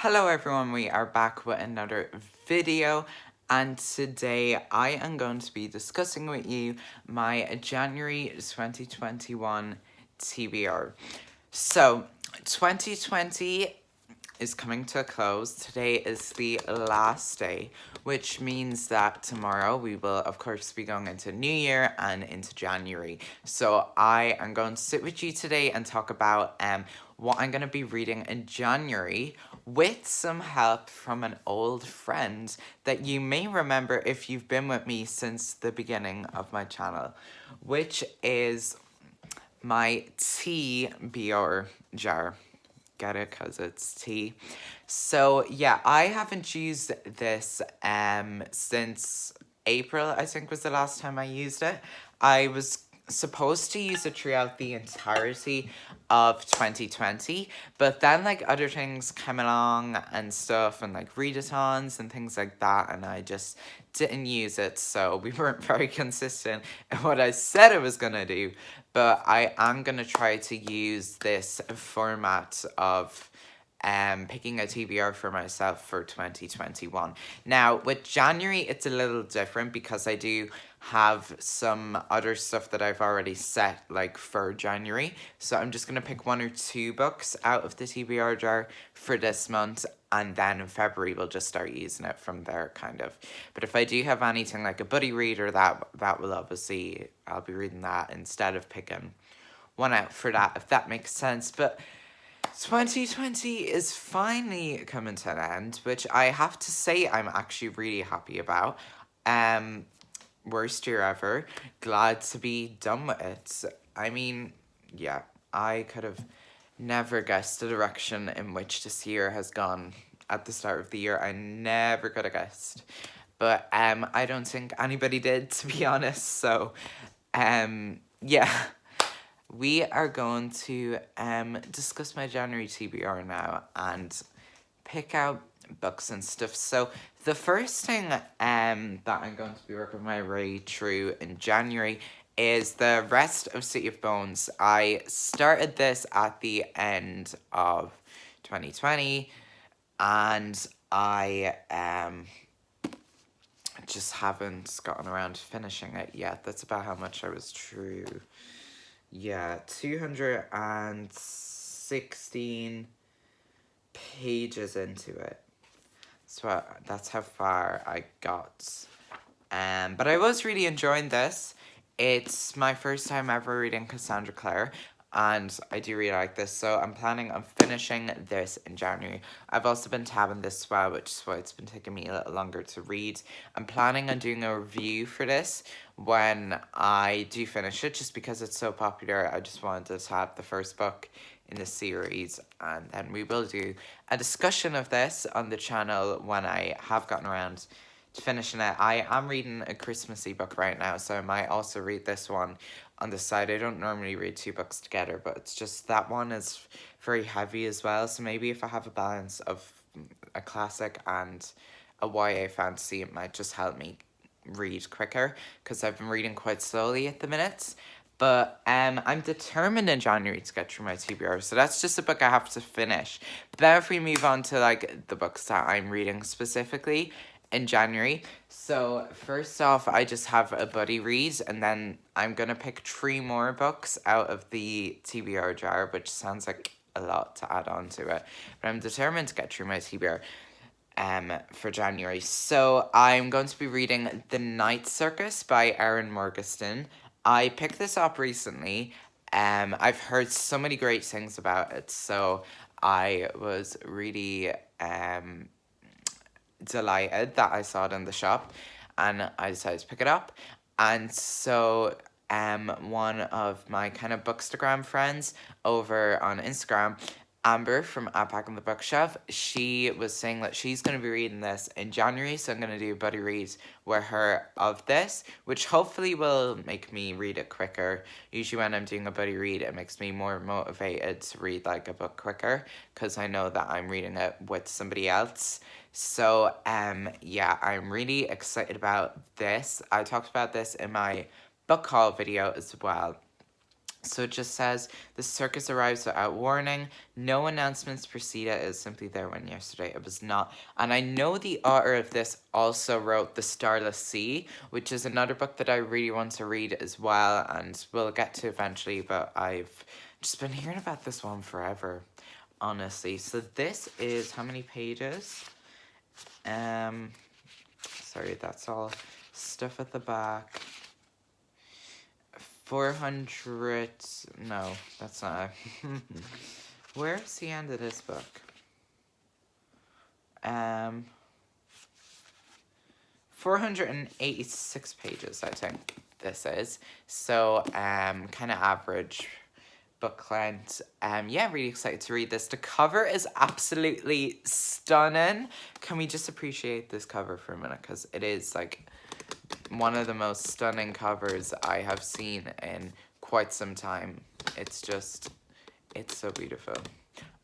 Hello everyone, we are back with another video, and today I am going to be discussing with you my January 2021 TBR. So 2020 is coming to a close. Today is the last day, which means that tomorrow we will of course be going into New Year and into January. So I am going to sit with you today and talk about what I'm going to be reading in January, with some help from an old friend that you may remember if you've been with me since the beginning of my channel, which is my TBR jar. Get it? Because it's tea. So yeah, I haven't used this since April, I think was the last time I used it. I was supposed to use it throughout the entirety of 2020, but then like other things came along and stuff, and like readathons and things like that, and I just didn't use it, so we weren't very consistent in what I said I was gonna do. But I am gonna try to use this format of picking a TBR for myself for 2021. Now, with January, it's a little different because I do have some other stuff that I've already set, like, for January. So I'm just going to pick one or two books out of the TBR jar for this month, and then in February we'll just start using it from there, kind of. But if I do have anything like a buddy reader, that will obviously, I'll be reading that instead of picking one out for that, if that makes sense. But 2020 is finally coming to an end, which I have to say I'm actually really happy about. Worst year ever. Glad to be done with it. I mean, yeah, I could have never guessed the direction in which this year has gone at the start of the year. I never could have guessed. But I don't think anybody did, to be honest. So yeah. We are going to discuss my January TBR now and pick out books and stuff. So the first thing that I'm going to be working my way through in January is the rest of City of Bones. I started this at the end of 2020, and I just haven't gotten around to finishing it yet. That's about how much I was through. Yeah, 216 pages into it. So that's how far I got. But I was really enjoying this. It's my first time ever reading Cassandra Clare, and I do really like this, so I'm planning on finishing this in January. I've also been tabbing this as well, which is why it's been taking me a little longer to read. I'm planning on doing a review for this when I do finish it, just because it's so popular. I just wanted to have the first book in the series, and then we will do a discussion of this on the channel when I have gotten around to finishing it. I am reading a Christmassy book right now, so I might also read this one on the side. I don't normally read two books together, but it's just that one is very heavy as well, so maybe if I have a balance of a classic and a YA fantasy, it might just help me read quicker, because I've been reading quite slowly at the minute. But I'm determined in January to get through my TBR, so that's just a book I have to finish. But then if we move on to like the books that I'm reading specifically in January. So first off, I just have a buddy read, and then I'm gonna pick 3 more books out of the TBR jar, which sounds like a lot to add on to it. But I'm determined to get through my TBR for January. So I'm going to be reading The Night Circus by Erin Morgenstern. I picked this up recently. I've heard so many great things about it, so I was really delighted that I saw it in the shop, and I decided to pick it up. And so one of my kind of bookstagram friends over on Instagram, Amber from Back on the Bookshelf, she was saying that she's going to be reading this in January, so I'm going to do a buddy read with her of this, which hopefully will make me read it quicker. Usually when I'm doing a buddy read, it makes me more motivated to read like a book quicker, because I know that I'm reading it with somebody else. So yeah, I'm really excited about this. I talked about this in my book haul video as well. So it just says, the circus arrives without warning. No announcements precede it. It was simply there when yesterday it was not. And I know the author of this also wrote The Starless Sea, which is another book that I really want to read as well, and we'll get to eventually, but I've just been hearing about this one forever, honestly. So this is how many pages? Sorry, that's all stuff at the back. 400, no, that's not it. Where's the end of this book? 486 pages, I think this is. So, kind of average book length. Yeah, really excited to read this. The cover is absolutely stunning. Can we just appreciate this cover for a minute? Because it is, like, one of the most stunning covers I have seen in quite some time. It's so beautiful.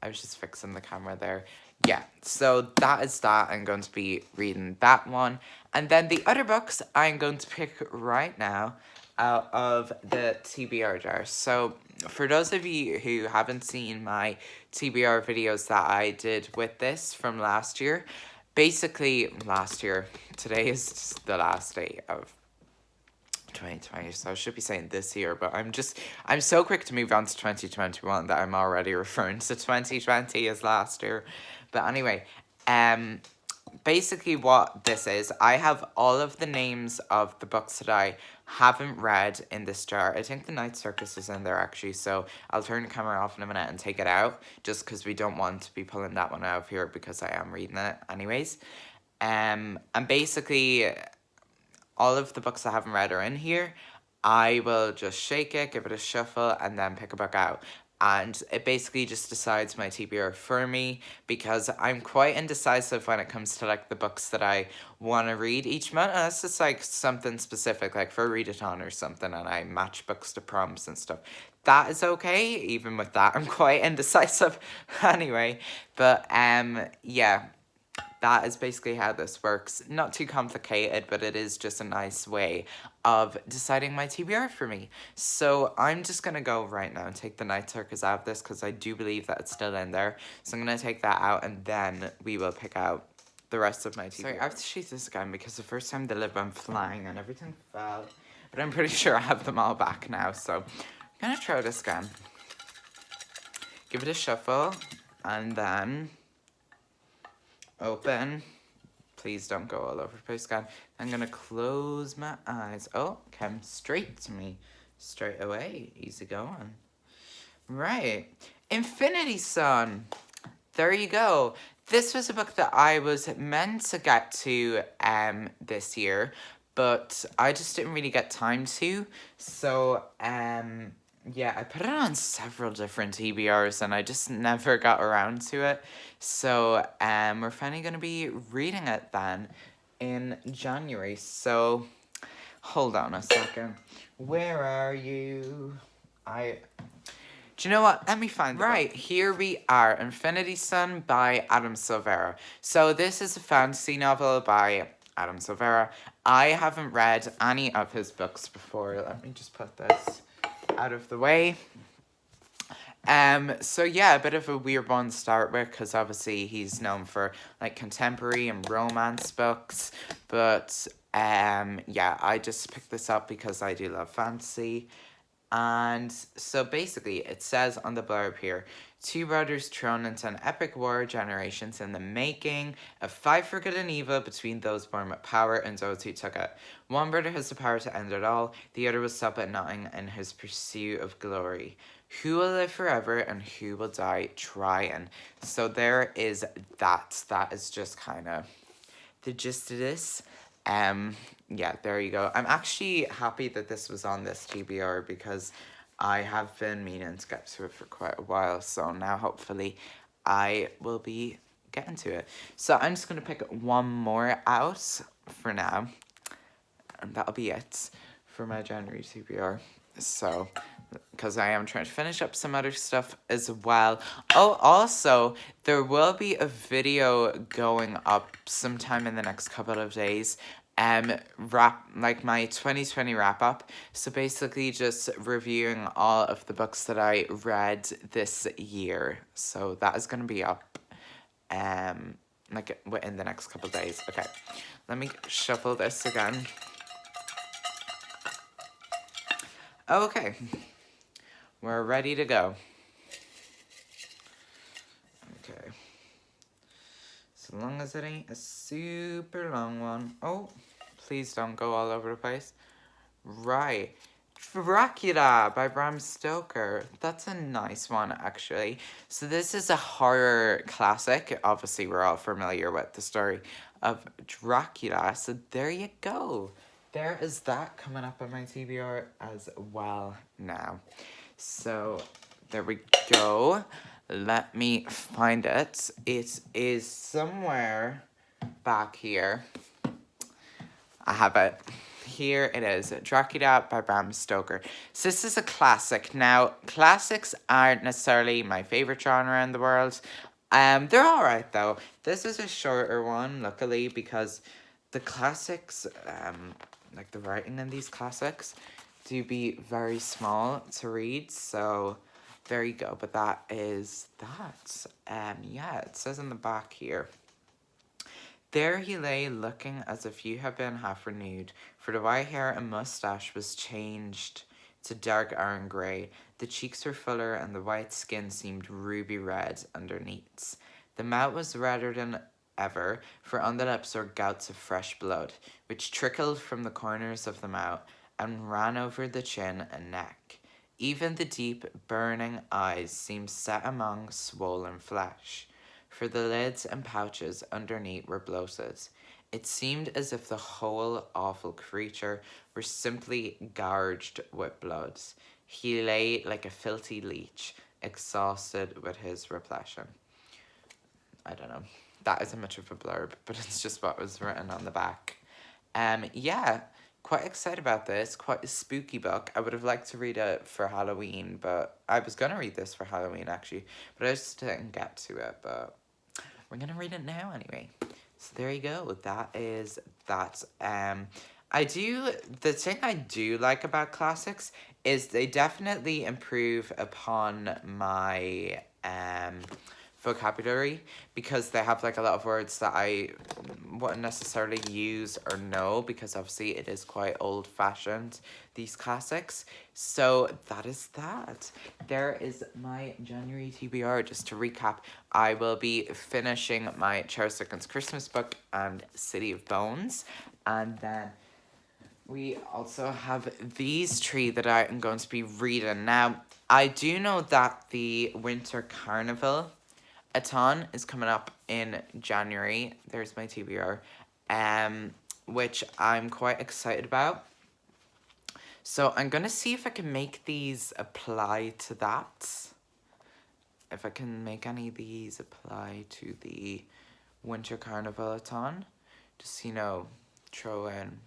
I was just fixing the camera there. Yeah, so that is that. I'm going to be reading that one. And then the other books I'm going to pick right now out of the TBR jar. So for those of you who haven't seen my TBR videos that I did with this from last year, basically last year, today is the last day of 2020, so I should be saying this year, but I'm so quick to move on to 2021 that I'm already referring to 2020 as last year. But anyway, basically what this is, I have all of the names of the books that I haven't read in this jar. I think The Night Circus is in there actually, so I'll turn the camera off in a minute and take it out, just because we don't want to be pulling that one out of here because I am reading it anyways. And basically, all of the books I haven't read are in here. I will just shake it, give it a shuffle, and then pick a book out. And it basically just decides my TBR for me, because I'm quite indecisive when it comes to, like, the books that I want to read each month. Unless it's, like, something specific, like for readathon or something, and I match books to prompts and stuff. That is okay. Even with that, I'm quite indecisive anyway. But, yeah. That is basically how this works. Not too complicated, but it is just a nice way of deciding my TBR for me. So I'm just going to go right now and take the Night Circus out of this, because I do believe that it's still in there. So I'm going to take that out, and then we will pick out the rest of my TBR. Sorry, I have to shoot this again because the first time the lid went flying and everything fell. But I'm pretty sure I have them all back now. So I'm going to try this again. Give it a shuffle, and then open. Please don't go all over the place again. I'm gonna close my eyes. Oh, came straight to me. Straight away. Easy going. Right. Infinity Sun. There you go. This was a book that I was meant to get to this year, but I just didn't really get time to. So, yeah, I put it on several different TBRs and I just never got around to it. So, we're finally going to be reading it then in January. So, hold on a second. Where are you? Do you know what? Let me find it. Right, here we are. Infinity Sun by Adam Silvera. So this is a fantasy novel by Adam Silvera. I haven't read any of his books before. Let me just put this out of the way. So yeah, a bit of a weird one to start with, because obviously he's known for, like, contemporary and romance books. But yeah, I just picked this up because I do love fantasy. And so basically it says on the blurb here, two brothers thrown into an epic war, generations in the making, a fight for good and evil between those born with power and those who took it. One brother has the power to end it all, the other will stop at nothing in his pursuit of glory. Who will live forever and who will die trying? So there is that. That is just kind of the gist of this. Yeah, there you go. I'm actually happy that this was on this TBR, because I have been meaning to get to it for quite a while. So now hopefully I will be getting to it. So I'm just going to pick one more out for now. And that'll be it for my January TBR. So, because I am trying to finish up some other stuff as well. Oh, also, there will be a video going up sometime in the next couple of days my 2020 wrap up. So basically just reviewing all of the books that I read this year. So that is going to be up like in the next couple of days. Okay, let me shuffle this again. Okay, we're ready to go. Okay, so long as it ain't a super long one. Oh, please don't go all over the place. Right. Dracula by Bram Stoker. That's a nice one, actually. So this is a horror classic. Obviously, we're all familiar with the story of Dracula. So there you go. There is that coming up on my TBR as well now. So there we go. Let me find it. It is somewhere back here. I have it. Here it is, Dracula by Bram Stoker. So this is a classic. Now, classics aren't necessarily my favourite genre in the world. They're alright though. This is a shorter one, luckily, because the classics, like the writing in these classics, do be very small to read. So there you go. But that is that. Yeah, it says in the back here. There he lay, looking as if you had been half renewed, for the white hair and moustache was changed to dark iron grey. The cheeks were fuller, and the white skin seemed ruby red underneath. The mouth was redder than ever, for on the lips were gouts of fresh blood, which trickled from the corners of the mouth and ran over the chin and neck. Even the deep, burning eyes seemed set among swollen flesh, for the lids and pouches underneath were bloated. It seemed as if the whole awful creature were simply gorged with blood. He lay like a filthy leech, exhausted with his repletion. I don't know. That isn't much of a blurb, but it's just what was written on the back. Yeah, quite excited about this. Quite a spooky book. I would have liked to read it for Halloween, but I was gonna read this for Halloween actually, but I just didn't get to it. But we're gonna read it now anyway. So there you go. That is that. The thing I do like about classics is they definitely improve upon my vocabulary, because they have like a lot of words that I wouldn't necessarily use or know, because obviously it is quite old fashioned, these classics. So that is that. There is my January TBR. Just to recap, I will be finishing my Charles Dickens Christmas book and City of Bones, and then we also have these three that I am going to be reading. Now, I do know that the Winter Carnival a ton is coming up in January. There's my TBR, which I'm quite excited about. So I'm gonna see if I can make these apply to that. If I can make any of these apply to the Winter Carnival a ton. Just, throw in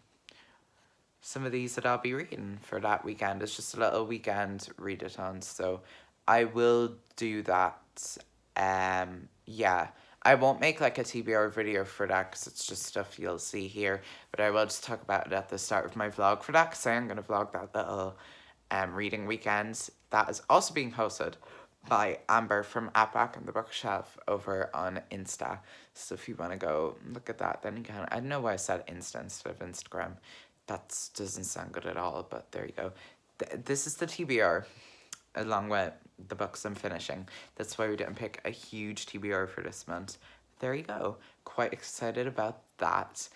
some of these that I'll be reading for that weekend. It's just a little weekend readathon, so I will do that. Yeah, I won't make like a TBR video for that because it's just stuff you'll see here, but I will just talk about it at the start of my vlog for that, because I am going to vlog that little reading weekend. That is also being hosted by Amber from At Back on the Bookshelf over on Insta. So if you want to go look at that, then you can. I don't know why I said Insta instead of Instagram. That doesn't sound good at all, but there you go. This is the TBR, along with the books I'm finishing. That's why we didn't pick a huge TBR for this month. There you go. Quite excited about that.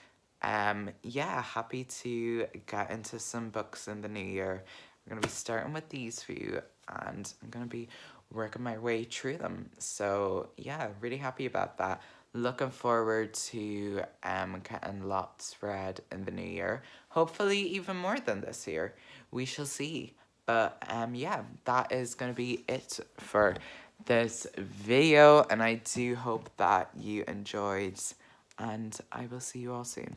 Yeah, happy to get into some books in the new year. I'm going to be starting with these for you, and I'm going to be working my way through them. So yeah, really happy about that. Looking forward to getting lots read in the new year. Hopefully even more than this year. We shall see. But yeah, that is going to be it for this video, and I do hope that you enjoyed, and I will see you all soon.